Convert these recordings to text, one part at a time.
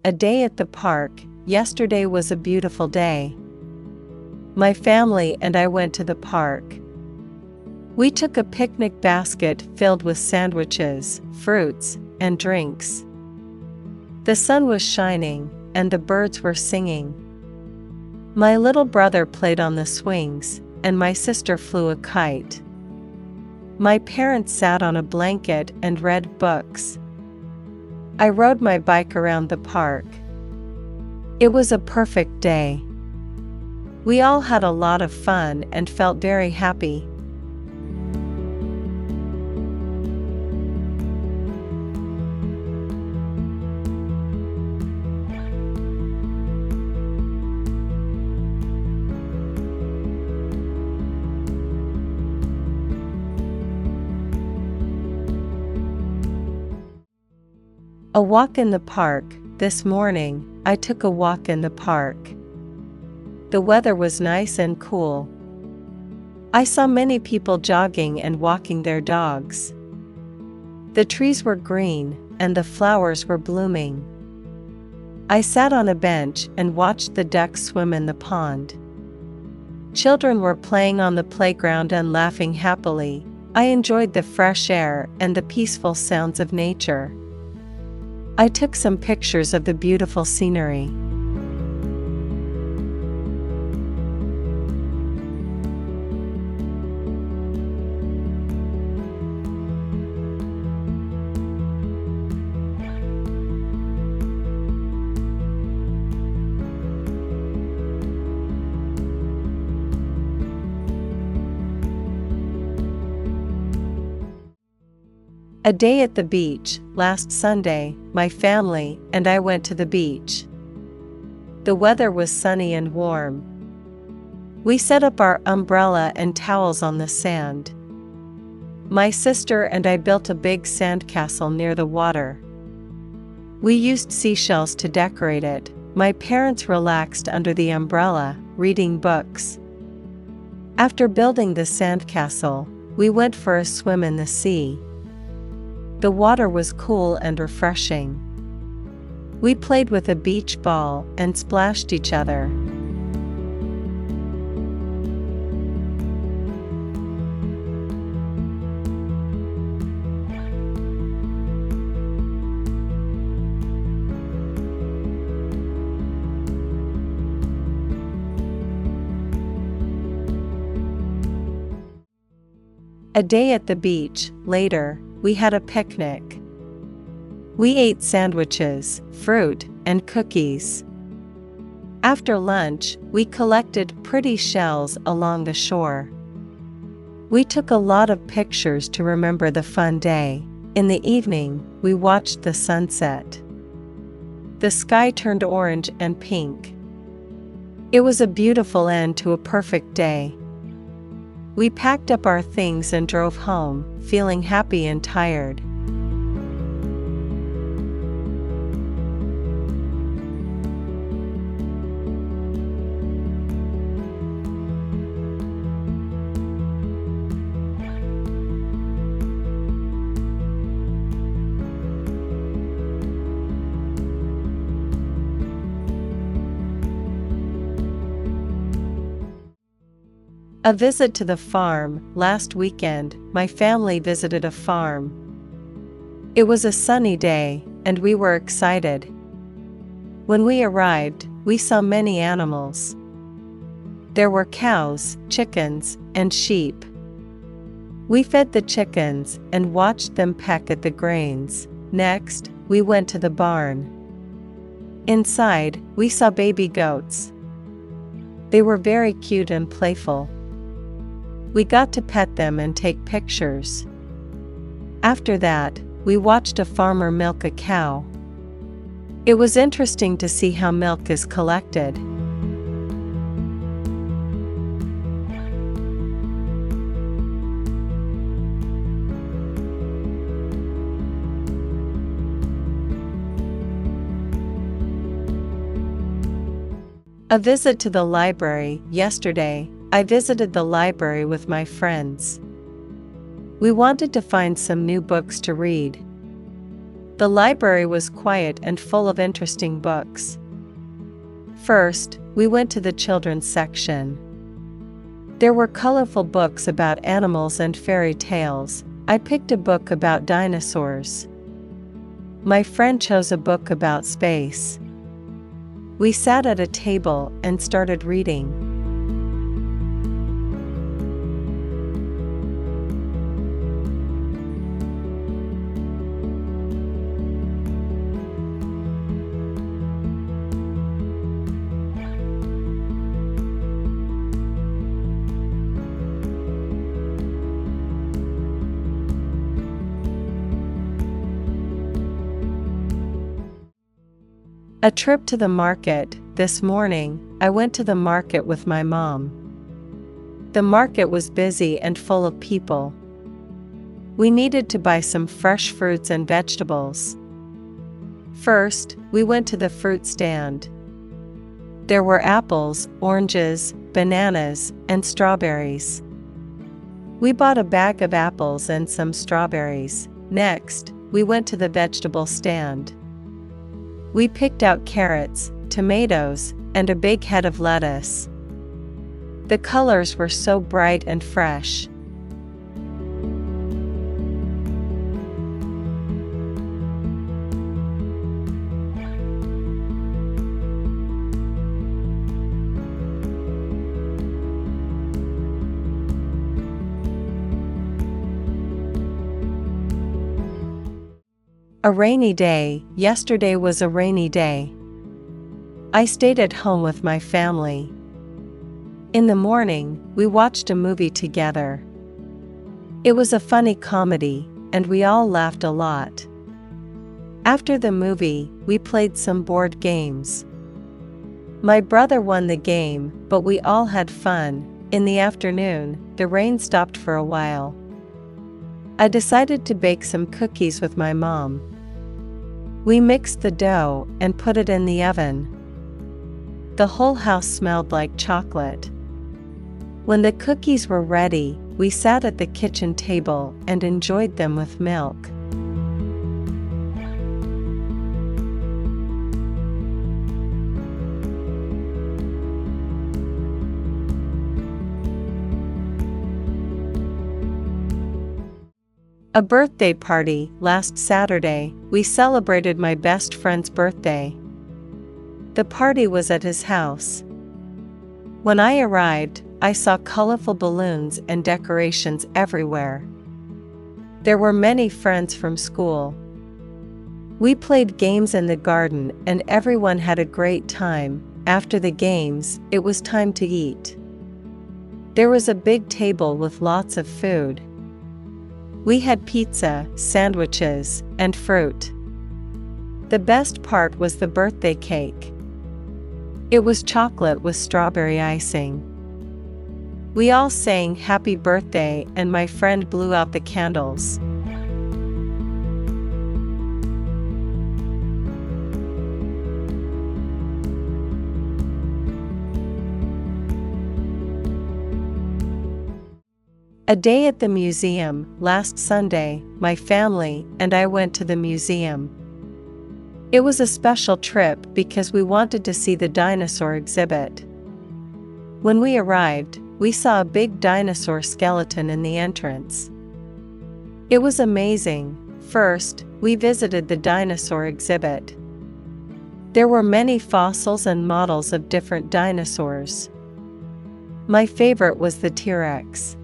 A day at the park. Yesterday was a beautiful day. My family and I went to the park. We took a picnic basket filled with sandwiches, fruits, and drinks. The sun was shining, and the birds were singing. My little brother played on the swings, and my sister flew a kite. My parents sat on a blanket and read books. I rode my bike around the park. It was a perfect day. We all had a lot of fun and felt very happy. A walk in the park. This morning, I took a walk in the park. The weather was nice and cool. I saw many people jogging and walking their dogs. The trees were green, and the flowers were blooming. I sat on a bench and watched the ducks swim in the pond. Children were playing on the playground and laughing happily. I enjoyed the fresh air and the peaceful sounds of nature. I took some pictures of the beautiful scenery. A day at the beach. Last Sunday, my family and I went to the beach. The weather was sunny and warm. We set up our umbrella and towels on the sand. My sister and I built a big sandcastle near the water. We used seashells to decorate it. My parents relaxed under the umbrella, reading books. After building the sandcastle, we went for a swim in the sea. The water was cool and refreshing. We played with a beach ball and splashed each other. A day at the beach. Later, we had a picnic. We ate sandwiches, fruit, and cookies. After lunch, we collected pretty shells along the shore. We took a lot of pictures to remember the fun day. In the evening, we watched the sunset. The sky turned orange and pink. It was a beautiful end to a perfect day. We packed up our things and drove home, feeling happy and tired. A visit to the farm. Last weekend, my family visited a farm. It was a sunny day, and we were excited. When we arrived, we saw many animals. There were cows, chickens, and sheep. We fed the chickens and watched them peck at the grains. Next, we went to the barn. Inside, we saw baby goats. They were very cute and playful. We got to pet them and take pictures. After that, we watched a farmer milk a cow. It was interesting to see how milk is collected. A visit to the library. Yesterday, I visited the library with my friends. We wanted to find some new books to read. The library was quiet and full of interesting books. First, we went to the children's section. There were colorful books about animals and fairy tales. I picked a book about dinosaurs. My friend chose a book about space. We sat at a table and started reading. A trip to the market. This morning, I went to the market with my mom. The market was busy and full of people. We needed to buy some fresh fruits and vegetables. First, we went to the fruit stand. There were apples, oranges, bananas, and strawberries. We bought a bag of apples and some strawberries. Next, we went to the vegetable stand. We picked out carrots, tomatoes, and a big head of lettuce. The colors were so bright and fresh. A rainy day. Yesterday was a rainy day. I stayed at home with my family. In the morning, we watched a movie together. It was a funny comedy, and we all laughed a lot. After the movie, we played some board games. My brother won the game, but we all had fun. In the afternoon, the rain stopped for a while. I decided to bake some cookies with my mom. We mixed the dough and put it in the oven. The whole house smelled like chocolate. When the cookies were ready, we sat at the kitchen table and enjoyed them with milk. A birthday party. Last Saturday, we celebrated my best friend's birthday. The party was at his house. When I arrived, I saw colorful balloons and decorations everywhere. There were many friends from school. We played games in the garden and everyone had a great time. After the games, it was time to eat. There was a big table with lots of food. We had pizza, sandwiches, and fruit. The best part was the birthday cake. It was chocolate with strawberry icing. We all sang happy birthday and my friend blew out the candles. A day at the museum. Last Sunday, my family and I went to the museum. It was a special trip because we wanted to see the dinosaur exhibit. When we arrived, we saw a big dinosaur skeleton in the entrance. It was amazing. First, we visited the dinosaur exhibit. There were many fossils and models of different dinosaurs. My favorite was the T-Rex.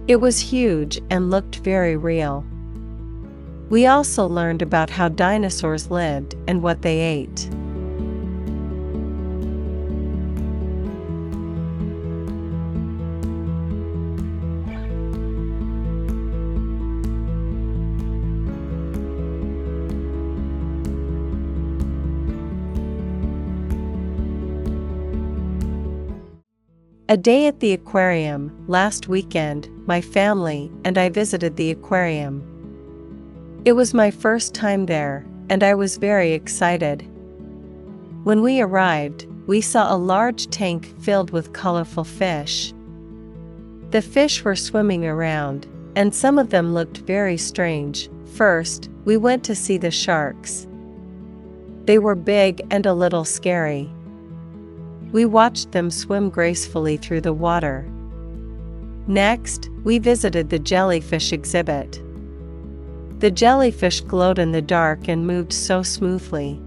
It was huge and looked very real. We also learned about how dinosaurs lived and what they ate. A day at the aquarium. Last weekend, my family and I visited the aquarium. It was my first time there, and I was very excited. When we arrived, we saw a large tank filled with colorful fish. The fish were swimming around, and some of them looked very strange. First, we went to see the sharks. They were big and a little scary. We watched them swim gracefully through the water. Next, we visited the jellyfish exhibit. The jellyfish glowed in the dark and moved so smoothly.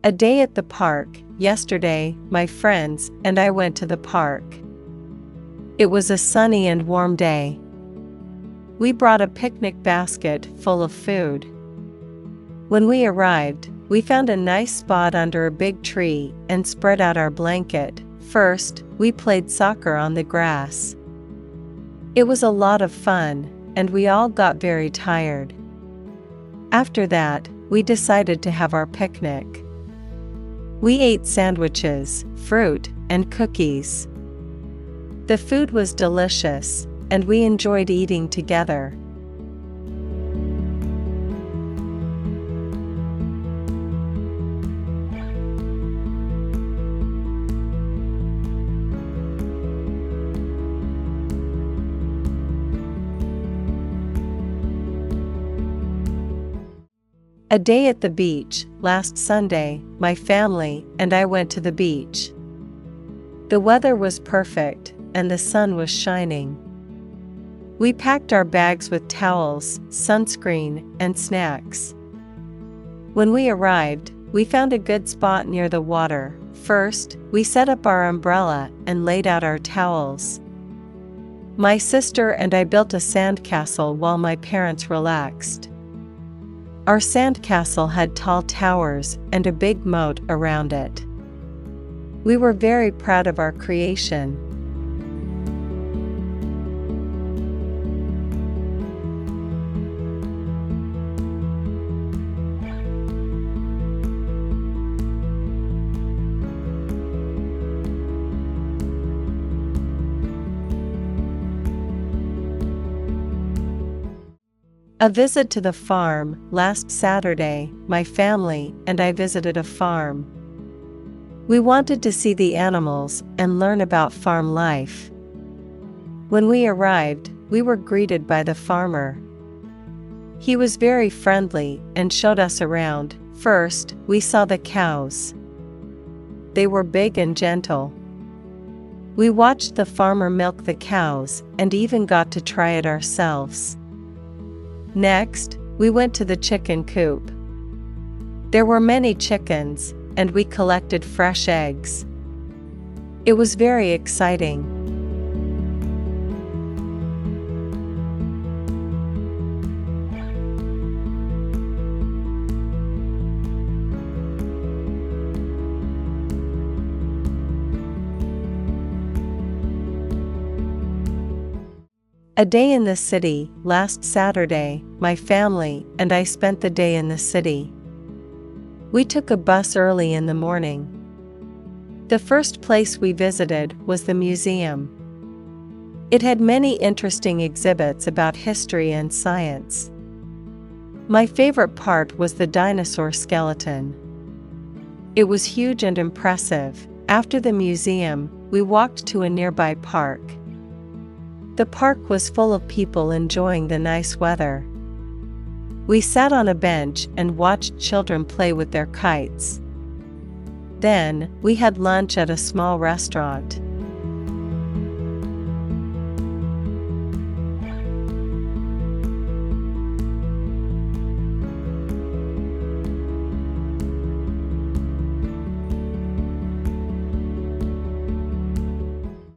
A day at the park. Yesterday, my friends and I went to the park. It was a sunny and warm day. We brought a picnic basket full of food. When we arrived, we found a nice spot under a big tree and spread out our blanket. First, we played soccer on the grass. It was a lot of fun, and we all got very tired. After that, we decided to have our picnic. We ate sandwiches, fruit, and cookies. The food was delicious, and we enjoyed eating together. A day at the beach. Last Sunday, my family and I went to the beach. The weather was perfect, and the sun was shining. We packed our bags with towels, sunscreen, and snacks. When we arrived, we found a good spot near the water. First, we set up our umbrella and laid out our towels. My sister and I built a sandcastle while my parents relaxed. Our sandcastle had tall towers and a big moat around it. We were very proud of our creation. A visit to the farm. Last Saturday, my family and I visited a farm. We wanted to see the animals and learn about farm life. When we arrived, we were greeted by the farmer. He was very friendly and showed us around. First, we saw the cows. They were big and gentle. We watched the farmer milk the cows and even got to try it ourselves. Next, we went to the chicken coop. There were many chickens, and we collected fresh eggs. It was very exciting. A day in the city. Last Saturday, my family and I spent the day in the city. We took a bus early in the morning. The first place we visited was the museum. It had many interesting exhibits about history and science. My favorite part was the dinosaur skeleton. It was huge and impressive. After the museum, we walked to a nearby park. The park was full of people enjoying the nice weather. We sat on a bench and watched children play with their kites. Then, we had lunch at a small restaurant.